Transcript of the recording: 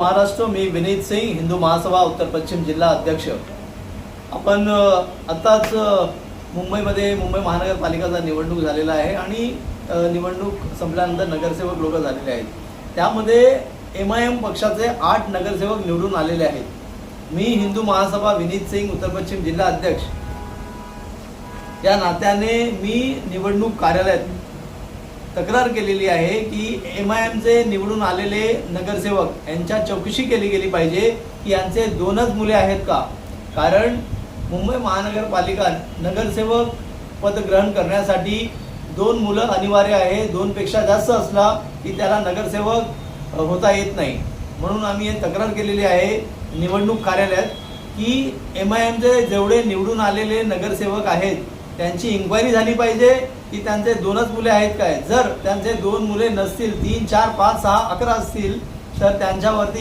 महाराष्ट्र, मी विनीत सिंग, हिंदू महासभा उत्तर पश्चिम जिल्हा अध्यक्ष। आपण आताच मुंबईमध्ये मुंबई महानगरपालिकेचा निवडणूक झालेला आहे आणि निवडणूक संपल्यानंतर नगरसेवक लोक झालेले आहेत। त्यामध्ये MIM पक्षाचे 8 नगरसेवक निवडून आलेले आहेत। मी हिंदू महासभा विनीत सिंग उत्तर पश्चिम जिल्हा अध्यक्ष या नात्याने मी निवडणूक कार्यालयात तक्रार केलेली आहे की MIMचे निवडून आलेले नगरसेवक यांच्या चौकशी केली गेली पाहिजे की यांचे 2च मुले आहेत का। कारण मुंबई महानगरपालिका नगरसेवक पद ग्रहण करण्यासाठी 2 मुलं अनिवार्य आहे। 2 पेक्षा जास्त असला की त्याला नगरसेवक होता येत नाही। म्हणून आम्ही हे तक्रार केलेली आहे निवडणूक कार्यालयात की MIMचे जेवढे निवडून आलेले नगरसेवक आहेत त्यांची इन्क्वायरी झाली पाहिजे की त्यांचे 2च मुले आहेत काय। जर त्यांचे 2 मुले नसतील, 3, 4, 5, 6, 11 असतील तर त्यांच्यावरती